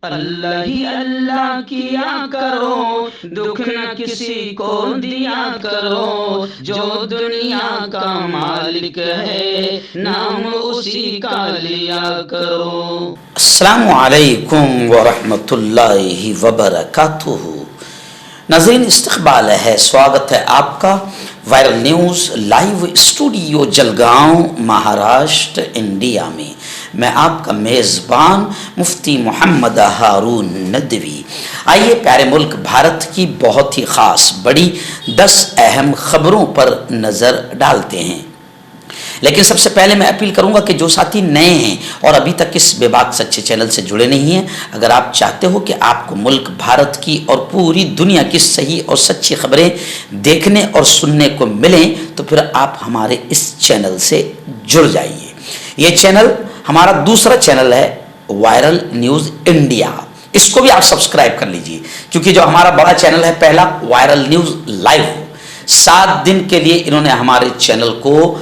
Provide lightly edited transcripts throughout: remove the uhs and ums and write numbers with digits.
अल्लाह ही अल्लाह किया करो, दुख न किसी को दिया करो। जो दुनिया का मालिक है, नाम उसी का लिया करो। अस्सलामु अलैकुम वरहमतुल्लाहि वबरकातुहू। नाज़रीन, इस्तक़बाल है, स्वागत है आपका viral news live studio Jalgaon, Maharashtra, India में। मैं आपका मेज़बान मुफ्ती मोहम्मद हारून नदवी। आइए प्यारे मुल्क भारत की बहुत ही ख़ास बड़ी 10 अहम ख़बरों पर नज़र डालते हैं। लेकिन सबसे पहले मैं अपील करूंगा कि जो साथी नए हैं और अभी तक इस बेबाक सच्चे चैनल से जुड़े नहीं हैं, अगर आप चाहते हो कि आपको मुल्क भारत की और पूरी दुनिया की सही और सच्ची खबरें देखने और सुनने को मिलें, तो फिर आप हमारे इस चैनल से जुड़ जाइए। ये चैनल हमारा दूसरा चैनल है, वायरल न्यूज़ इंडिया। इसको भी आप सब्सक्राइब कर लीजिए, क्योंकि जो हमारा बड़ा चैनल है पहला, वायरल न्यूज़ लाइव, 7 दिन के लिए इन्होंने हमारे चैनल को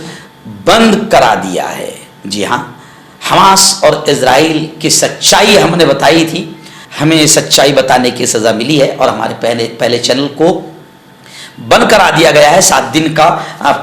बंद करा दिया है। जी हाँ, हमास और इजराइल की सच्चाई हमने बताई थी, हमें सच्चाई बताने की सज़ा मिली है और हमारे पहले चैनल को बंद करा दिया गया है 7 दिन का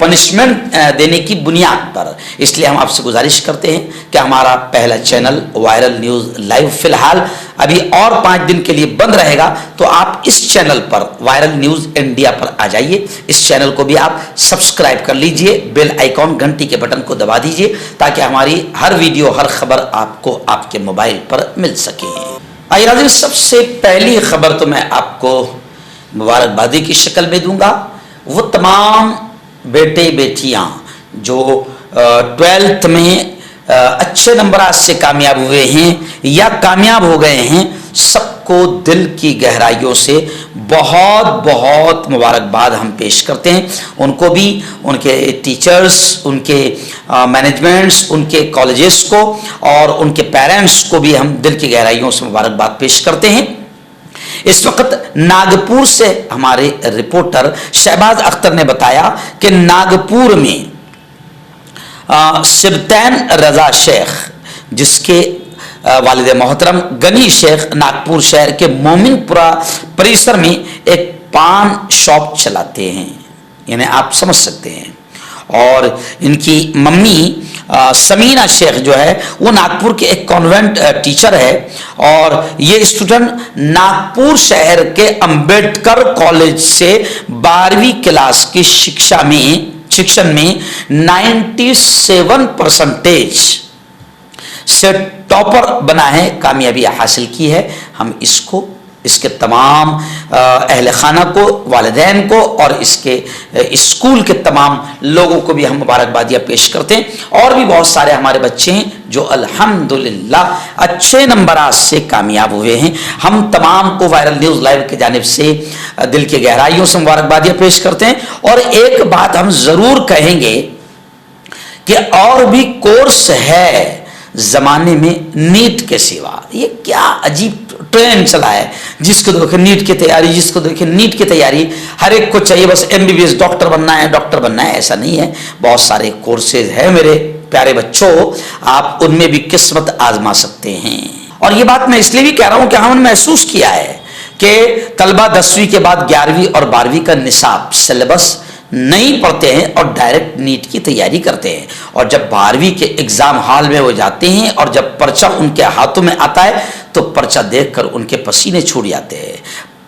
पनिशमेंट देने की बुनियाद पर। इसलिए हम आपसे गुजारिश करते हैं कि हमारा पहला चैनल वायरल न्यूज़ लाइव फ़िलहाल अभी और 5 दिन के लिए बंद रहेगा, तो आप इस चैनल पर वायरल न्यूज़ इंडिया पर आ जाइए। इस चैनल को भी आप सब्सक्राइब कर लीजिए, बेल आइकॉन घंटी के बटन को दबा दीजिए, ताकि हमारी हर वीडियो, हर खबर आपको आपके मोबाइल पर मिल सके। आइए नाज़रीन, सबसे पहली खबर तो मैं आपको मुबारकबादी की शक्ल में दूंगा। वो तमाम बेटे बेटियां जो 12th में अच्छे नंबर से कामयाब हुए हैं या कामयाब हो गए हैं, सबको दिल की गहराइयों से बहुत बहुत मुबारकबाद हम पेश करते हैं। उनको भी, उनके टीचर्स, उनके मैनेजमेंट्स, उनके कॉलेजेस को और उनके पेरेंट्स को भी हम दिल की गहराइयों से मुबारकबाद पेश करते हैं। इस वक्त नागपुर से हमारे रिपोर्टर शहबाज अख्तर ने बताया कि नागपुर में सिबतैन रजा शेख, जिसके वालिद मोहतरम गनी शेख नागपुर शहर के मोमिनपुरा परिसर में एक पान शॉप चलाते हैं, यानी आप समझ सकते हैं। और इनकी मम्मी समीना शेख जो है वो नागपुर के एक कॉन्वेंट टीचर है, और ये स्टूडेंट नागपुर शहर के अंबेडकर कॉलेज से 12वीं क्लास की शिक्षण में 97% से टॉपर बना है, कामयाबी हासिल की है। हम इसके तमाम अहले खाना को, वालिदैन को और इसके स्कूल के तमाम लोगों को भी हम मुबारकबादियाँ पेश करते हैं। और भी बहुत सारे हमारे बच्चे हैं जो अल्हम्दुलिल्लाह अच्छे नंबरात से कामयाब हुए हैं। हम तमाम को वायरल न्यूज़ लाइव की जानिब से दिल की गहराइयों से मुबारकबादियाँ पेश करते हैं। और एक बात हम ज़रूर कहेंगे कि और भी कोर्स है ज़माने में नीट के सिवा। ये क्या अजीब ट्रेंड चला है, जिसको देखे नीट की तैयारी, जिसको देखे नीट की तैयारी। हर एक को चाहिए बस MBBS डॉक्टर बनना है, डॉक्टर बनना है। ऐसा नहीं है, बहुत सारे कोर्सेज हैं मेरे प्यारे बच्चों, आप उनमें भी किस्मत आजमा सकते हैं। और ये बात मैं इसलिए भी कह रहा हूँ कि हमने महसूस किया है कि तलबा 10वीं के बाद 11वीं और 12वीं का निसाब सिलेबस नहीं पढ़ते हैं और डायरेक्ट नीट की तैयारी करते हैं। और जब 12वीं के एग्जाम हॉल में वो जाते हैं और जब पर्चा उनके हाथों में आता है, तो पर्चा देखकर उनके पसीने छूट जाते हैं।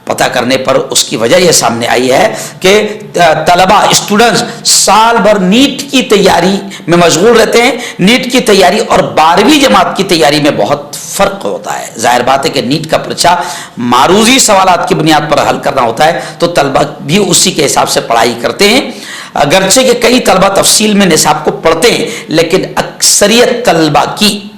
पता करने पर उसकी वजह यह सामने आई है कि तलबा, स्टूडेंट्स साल भर नीट की तैयारी में मशगूल रहते हैं। नीट की तैयारी और 12वीं जमात की तैयारी में बहुत फ़र्क होता है। जाहिर बात है कि नीट का पर्चा मारूजी सवालात की बुनियाद पर हल करना होता है, तो तलबा भी उसी के हिसाब से पढ़ाई करते हैं। अगरचे के कई तलबा तफसील में निसाब को पढ़ते हैं, लेकिन अक्सरियत तलबा की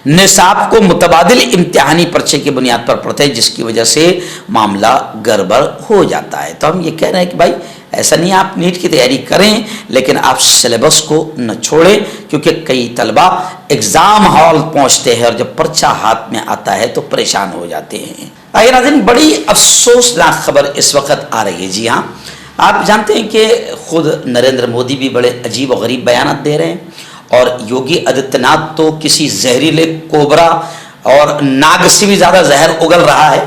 निसाब को मुतबादिल इम्तिहानी पर्चे की बुनियाद पर पढ़ते हैं, जिसकी वजह से मामला गड़बड़ हो जाता है। तो हम ये कह रहे हैं कि भाई ऐसा नहीं, आप नीट की तैयारी करें, लेकिन आप सिलेबस को न छोड़ें, क्योंकि कई तलबा एग्ज़ाम हॉल पहुंचते हैं और जब पर्चा हाथ में आता है तो परेशान हो जाते हैं। आइए नाज़रीन, बड़ी अफसोसनाक खबर इस वक्त आ रही है। जी हाँ, आप जानते हैं कि खुद नरेंद्र मोदी भी बड़े अजीब और गरीब बयान दे रहे हैं, और योगी आदित्यनाथ तो किसी जहरीले कोबरा और नाग से भी ज़्यादा जहर उगल रहा है।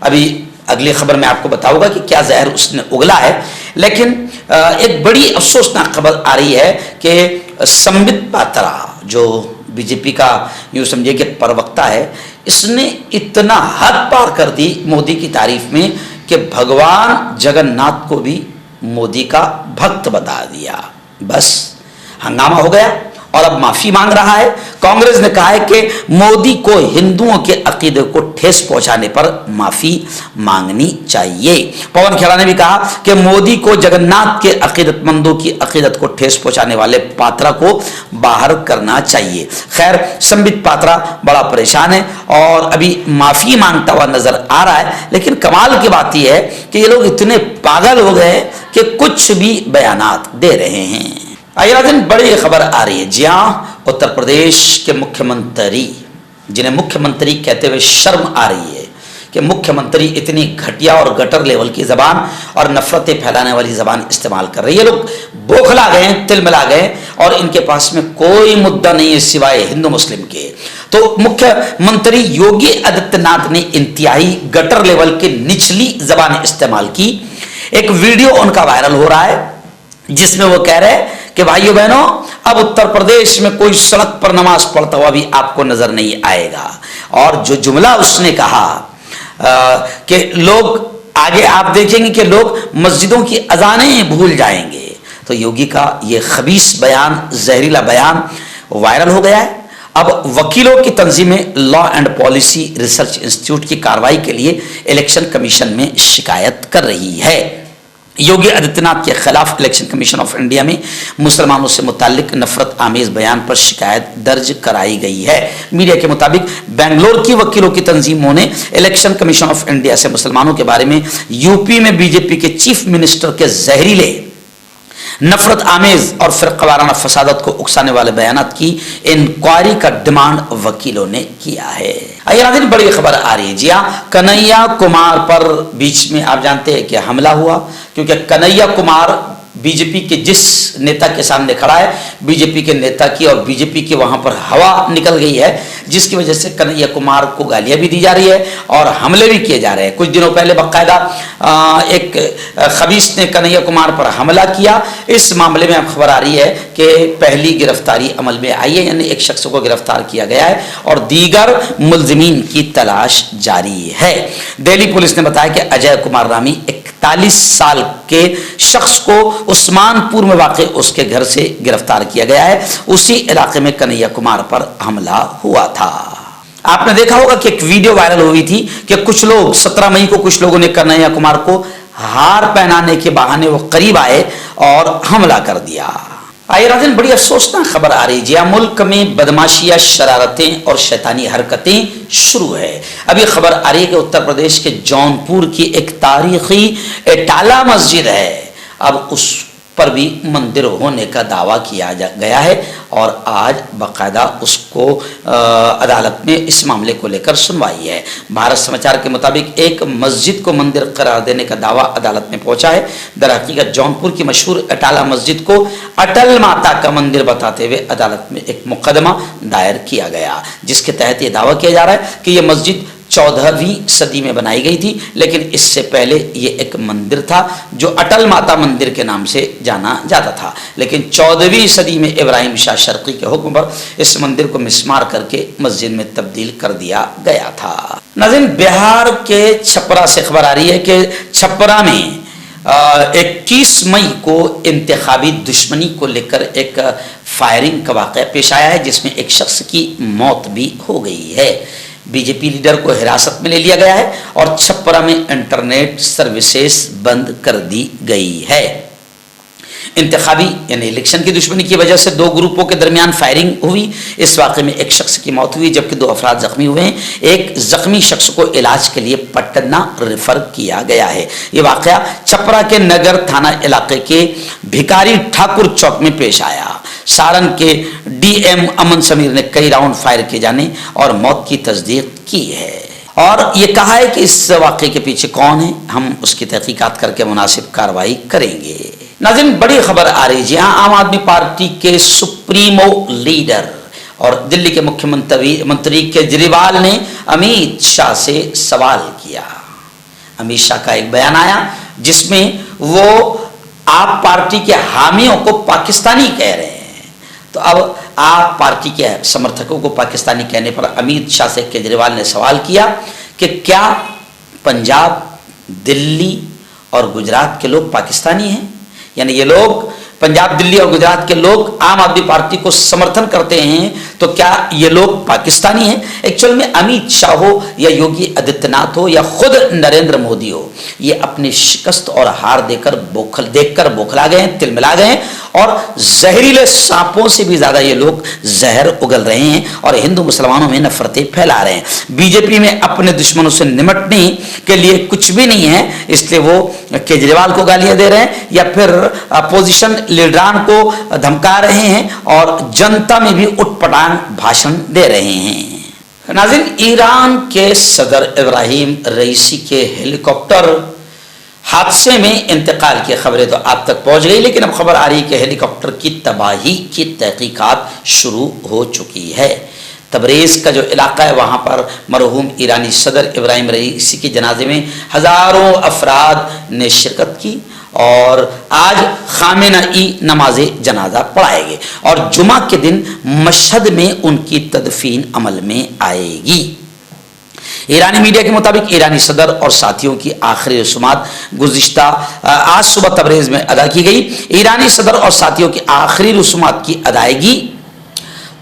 अभी अगली खबर में आपको बताऊंगा कि क्या जहर उसने उगला है। लेकिन एक बड़ी अफसोसनाक खबर आ रही है कि संबित पात्रा, जो बीजेपी का यूँ समझिए कि प्रवक्ता है, इसने इतना हद पार कर दी मोदी की तारीफ में कि भगवान जगन्नाथ को भी मोदी का भक्त बता दिया। बस हंगामा हो गया और अब माफी मांग रहा है। कांग्रेस ने कहा है कि मोदी को हिंदुओं के अकीदे को ठेस पहुंचाने पर माफी मांगनी चाहिए। पवन खेड़ा ने भी कहा कि मोदी को जगन्नाथ के अकीदतमंदों की अकीदत को ठेस पहुंचाने वाले पात्रा को बाहर करना चाहिए। खैर, संबित पात्रा बड़ा परेशान है और अभी माफी मांगता हुआ नजर आ रहा है। लेकिन कमाल की बात यह है कि ये लोग इतने पागल हो गए कि कुछ भी बयानात दे रहे हैं। आइए दिन बड़ी खबर आ रही है। जी हाँ, उत्तर प्रदेश के मुख्यमंत्री, जिन्हें मुख्यमंत्री कहते हुए शर्म आ रही है कि मुख्यमंत्री इतनी घटिया और गटर लेवल की जबान और नफरतें फैलाने वाली जबान इस्तेमाल कर रही है। लोग बौखला गए, तिलमिला गए और इनके पास में कोई मुद्दा नहीं है सिवाय हिंदू मुस्लिम के। तो मुख्यमंत्री योगी आदित्यनाथ ने इंतहाई गटर लेवल की निचली जबान इस्तेमाल की। एक वीडियो उनका वायरल हो रहा है जिसमें वो कह रहे हैं कि भाइयों बहनों, अब उत्तर प्रदेश में कोई सड़क पर नमाज पढ़ता हुआ भी आपको नजर नहीं आएगा। और जो जुमला उसने कहा कि लोग आगे आप देखेंगे कि लोग मस्जिदों की अजानें भूल जाएंगे। तो योगी का ये खबीस बयान, जहरीला बयान वायरल हो गया है। अब वकीलों की तंजीमें law and policy research institute की कार्रवाई के लिए इलेक्शन कमीशन में शिकायत कर रही है। योगी आदित्यनाथ के खिलाफ इलेक्शन कमीशन ऑफ इंडिया में मुसलमानों से मुताल्लिक नफरत आमेज बयान पर शिकायत दर्ज कराई गई है। मीडिया के मुताबिक बेंगलोर की वकीलों की तंजीमों ने इलेक्शन कमीशन ऑफ इंडिया से मुसलमानों के बारे में यूपी में बीजेपी के चीफ मिनिस्टर के जहरीले, नफरत आमेज और फिरकावाराना फसादत को उकसाने वाले बयानात की इंक्वायरी का डिमांड वकीलों ने किया है। आइए नाज़रीन, बड़ी खबर आ रही है। जी हाँ, कन्हैया कुमार पर बीच में आप जानते हैं कि हमला हुआ, क्योंकि कन्हैया कुमार बीजेपी के जिस नेता के सामने खड़ा है, बीजेपी के नेता की और बीजेपी की वहां पर हवा निकल गई है, जिसकी वजह से कन्हैया कुमार को गालियां भी दी जा रही है और हमले भी किए जा रहे हैं। कुछ दिनों पहले बाकायदा एक खबीस ने कन्हैया कुमार पर हमला किया। इस मामले में अब खबर आ रही है कि पहली गिरफ्तारी अमल में आई है, यानी एक शख्स को गिरफ्तार किया गया है और दीगर मुलजिमीन की तलाश जारी है। दिल्ली पुलिस ने बताया कि अजय कुमार नामी 41 साल के शख्स को उस्मानपुर में वाक़ उसके घर से गिरफ्तार किया गया है। उसी इलाके में कन्हैया कुमार पर हमला हुआ था। आपने देखा होगा कि एक वीडियो वायरल हुई थी कि कुछ लोग 17 मई को कुछ लोगों ने कन्हैया कुमार को हार पहनाने के बहाने वो करीब आए और हमला कर दिया। आइए नाज़रीन, बड़ी अफसोसनाक खबर आ रही है। मुल्क में बदमाशियां, शरारतें और शैतानी हरकतें शुरू है। अभी खबर आ रही है कि उत्तर प्रदेश के जौनपुर की एक तारीखी एटाला मस्जिद है, अब उस पर भी मंदिर होने का दावा किया गया है और आज बाकायदा उसको अदालत में इस मामले को लेकर सुनवाई है। भारत समाचार के मुताबिक एक मस्जिद को मंदिर करार देने का दावा अदालत में पहुंचा है। दरहकीकत जौनपुर की मशहूर अटाला मस्जिद को अटल माता का मंदिर बताते हुए अदालत में एक मुकदमा दायर किया गया, जिसके तहत ये दावा किया जा रहा है कि यह मस्जिद 14वीं सदी में बनाई गई थी, लेकिन इससे पहले ये एक मंदिर था जो अटल माता मंदिर के नाम से जाना जाता था। लेकिन 14वीं सदी में इब्राहिम शाह शर्की के हुक्म पर इस मंदिर को मिसमार करके मस्जिद में तब्दील कर दिया गया था। नाज़रीन, बिहार के छपरा से खबर आ रही है कि छपरा में 21 मई को इंतखाबी दुश्मनी को लेकर एक फायरिंग का वाक़या पेश आया है, जिसमें एक शख्स की मौत भी हो गई है। बीजेपी लीडर को हिरासत में ले लिया गया है और छपरा में इंटरनेट सर्विसेज बंद कर दी गई है। इंतखाबी यानी इलेक्शन की दुश्मनी की वजह से दो ग्रुपों के दरमियान फायरिंग हुई। इस वाक़े में एक शख्स की मौत हुई जबकि 2 अफराद जख्मी हुए हैं। एक जख्मी शख्स को इलाज के लिए पटना रेफर किया गया है। ये वाक़या छपरा के नगर थाना इलाके के भिकारी ठाकुर चौक में पेश आया। सारण के डीएम अमन समीर ने कई राउंड फायर किए जाने और मौत की तस्दीक की है और ये कहा है कि इस वाक़े के पीछे कौन है, हम उसकी तहकीकात करके मुनासिब कार्रवाई करेंगे। नाज़रीन, बड़ी खबर आ रही है। आम आदमी पार्टी के सुप्रीमो लीडर और दिल्ली के मुख्यमंत्री केजरीवाल ने अमित शाह से सवाल किया। अमित शाह का एक बयान आया जिसमें वो आप पार्टी के हामियों को पाकिस्तानी कह रहे हैं। तो अब आप पार्टी के समर्थकों को पाकिस्तानी कहने पर अमित शाह से केजरीवाल ने सवाल किया कि क्या पंजाब, दिल्ली और गुजरात के लोग पाकिस्तानी हैं? यानी ये लोग पंजाब, दिल्ली और गुजरात के लोग आम आदमी पार्टी को समर्थन करते हैं, तो क्या ये लोग पाकिस्तानी हैं? एक्चुअल में अमित शाह हो या योगी आदित्यनाथ हो या खुद नरेंद्र मोदी हो, ये अपनी शिकस्त और हार देखकर बौखला गए हैं, तिलमिला गए हैं और जहरीले सांपों से भी ज्यादा ये लोग जहर उगल रहे हैं और हिंदू मुसलमानों में नफरतें फैला रहे हैं। बीजेपी में अपने दुश्मनों से निपटने के लिए कुछ भी नहीं है, इसलिए वो केजरीवाल को गालियां दे रहे हैं या फिर अपोजिशन लीडरान को धमका रहे हैं और जनता में भी उटपटांग भाषण दे रहे हैं। नाज़रीन, ईरान के सदर इब्राहिम रईसी के हेलीकॉप्टर हादसे में इंतकाल की खबरें तो आप तक पहुंच गई, लेकिन अब खबर आ रही है कि हेलीकॉप्टर की तबाही की तहकीकात शुरू हो चुकी है। तबरेज़ का जो इलाका है वहाँ पर मरहूम ईरानी सदर इब्राहिम रईसी के जनाजे में हज़ारों अफराद ने शिरकत की और आज खामेनेई नमाज जनाजा पढ़ाएंगे और जुमा के दिन मशहद में उनकी तदफीन अमल में आएगी। ईरानी मीडिया के मुताबिक ईरानी सदर और साथियों की आखिरी रस्मात गुज़िश्ता आज सुबह तबरेज़ में अदा की गई। ईरानी सदर और साथियों की आखिरी रस्मात की अदायगी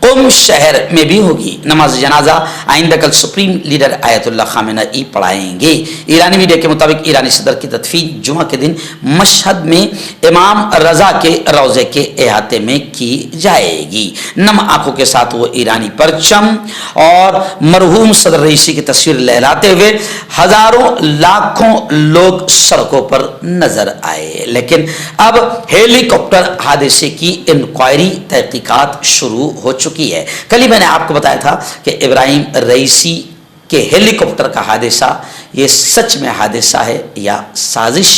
कुम शहर में भी होगी। नमाज जनाजा आइंदा कल सुप्रीम लीडर आयतुल्लाह खामेनेई पढ़ाएंगे। ईरानी मीडिया के मुताबिक ईरानी सदर की तदफीन जुमा के दिन मशहद में इमाम रजा के रोज़े के अहाते में की जाएगी। नम आंखों के साथ वो ईरानी परचम और मरहूम सदर रईसी की तस्वीर लहराते हुए हजारों लाखों लोग सड़कों पर नजर आए। लेकिन अब हेलीकॉप्टर हादसे की इंक्वायरी तहकीकात शुरू हो चुकी है। कल ही मैंने आपको बताया था कि इब्राहिम रईसी के हेलीकॉप्टर का हादसा ये सच में हादसा है या साजिश,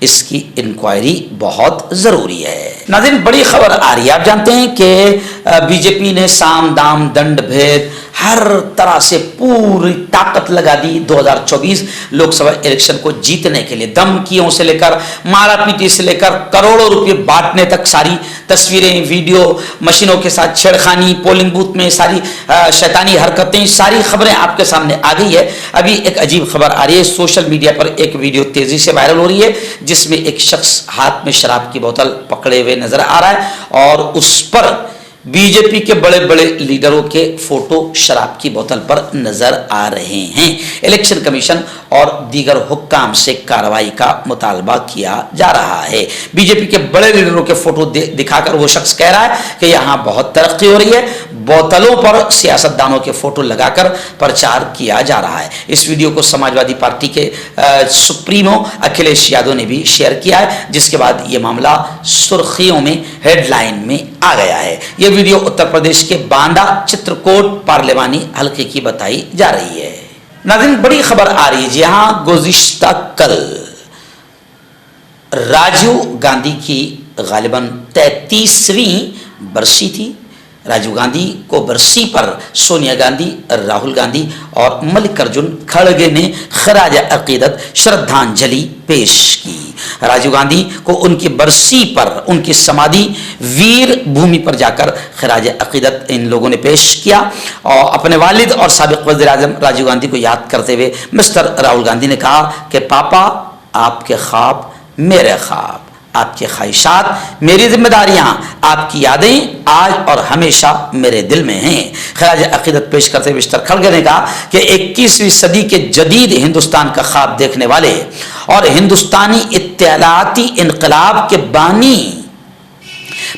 इसकी इंक्वायरी बहुत जरूरी है। नाज़रीन, बड़ी खबर आ रही है। आप जानते हैं कि बीजेपी ने साम दाम दंड भेद हर तरह से पूरी ताकत लगा दी 2024 लोकसभा इलेक्शन को जीतने के लिए। धमकियों से लेकर मारापीटी से लेकर करोड़ों रुपए बांटने तक सारी तस्वीरें, वीडियो, मशीनों के साथ छेड़खानी, पोलिंग बूथ में सारी शैतानी हरकतें, सारी खबरें आपके सामने आ गई है। अभी एक अजीब खबर आ रही है। सोशल मीडिया पर एक वीडियो तेजी से वायरल हो रही है जिसमें एक शख्स हाथ में शराब की बोतल पकड़े हुए नजर आ रहा है और उस पर बीजेपी के बड़े बड़े लीडरों के फोटो शराब की बोतल पर नजर आ रहे हैं। इलेक्शन कमीशन और दीगर हुक्काम से कार्रवाई का मुतालबा किया जा रहा है। बीजेपी के बड़े लीडरों के फोटो दिखाकर वो शख्स कह रहा है कि यहां बहुत तरक्की हो रही है। बोतलों पर सियासतदानों के फोटो लगाकर प्रचार किया जा रहा है। इस वीडियो को समाजवादी पार्टी के सुप्रीमो अखिलेश यादव ने भी शेयर किया है, जिसके बाद ये मामला सुर्खियों में, हेडलाइन में आ गया है। यह वीडियो उत्तर प्रदेश के बांदा चित्रकूट पार्लिमानी हल्के की बताई जा रही है। नाज़रीन, बड़ी खबर आ रही है। जहां गुज़िश्ता कल राजीव गांधी की गालिबन 33वीं बरसी थी। राजीव गांधी को बरसी पर सोनिया गांधी, राहुल गांधी और मल्लिकार्जुन खड़गे ने खराज अकीदत श्रद्धांजलि पेश की। राजीव गांधी को उनकी बरसी पर उनकी समाधि वीर भूमि पर जाकर खराज अकीदत इन लोगों ने पेश किया और अपने वालिद और साबिक वज़ीर आज़म राजीव गांधी को याद करते हुए मिस्टर राहुल गांधी ने कहा कि पापा, आपके ख्वाब मेरे ख्वाब, आपकी ख्वाहिशात मेरी जिम्मेदारियां, आपकी यादें आज और हमेशा मेरे दिल में हैं। खराज अकीदत पेश करते हुए मिस्टर खड़गे ने कहा कि 21वीं सदी के जदीद हिंदुस्तान का ख्वाब देखने वाले और हिंदुस्तानी इत्तेलाती इनकलाब के बानी,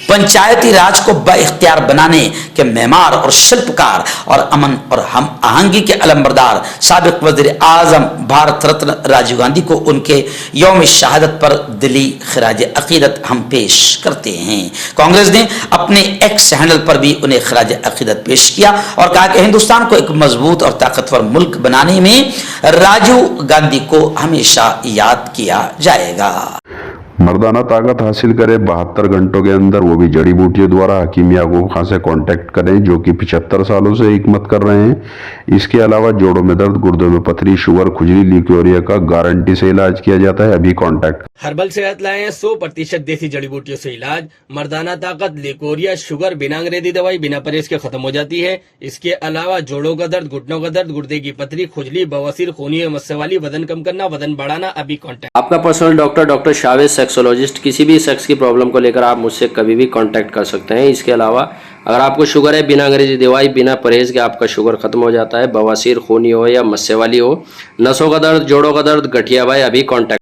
पंचायती राज को बाइख्तियार बनाने के मेमार और शिल्पकार और अमन और हम आहंगी के अलमबरदार साबिक वज़ीर आज़म भारत रत्न राजीव गांधी को उनके यौम शहादत पर दिली खराज अकीदत हम पेश करते हैं। कांग्रेस ने अपने एक्स हैंडल पर भी उन्हें खराज अकीदत पेश किया और कहा कि हिंदुस्तान को एक मजबूत और ताकतवर मुल्क बनाने में राजीव गांधी को हमेशा याद किया जाएगा। मर्दाना ताकत हासिल करें 72 घंटों के अंदर, वो भी जड़ी बूटियों द्वारा। हकीम याकूब खान से कांटेक्ट करें, जो कि 75 सालों से हिकमत कर रहे हैं। इसके अलावा जोड़ों में दर्द, गुर्दों में पथरी, शुगर, खुजली, ल्यूकोरिया का गारंटी से इलाज किया जाता है। अभी कांटेक्ट। हर्बल सेहत लाए हैं 100% देसी जड़ी बूटियों से इलाज। मर्दाना ताकत, लिकोरिया, शुगर बिना अंग्रेजी दवाई, बिना परहेज के खत्म हो जाती है। इसके अलावा जोड़ों का दर्द, घुटनों का दर्द, गुर्दे की पथरी, खुजली, बवासीर, खूनी मस्से वाली, वजन कम करना, वजन बढ़ाना, अभी कांटेक्ट। आपका पर्सनल डॉक्टर शावेज सेक्सोलॉजिस्ट। किसी भी सेक्स की प्रॉब्लम को लेकर आप मुझसे कभी भी कांटेक्ट कर सकते हैं। इसके अलावा अगर आपको शुगर है, बिना अंग्रेजी दवाई, बिना परहेज के आपका शुगर खत्म हो जाता है। बवासीर, खूनी हो या मस्से वाली हो, नसों का दर्द, जोड़ों का दर्द, गठिया भाई, अभी कांटेक्ट।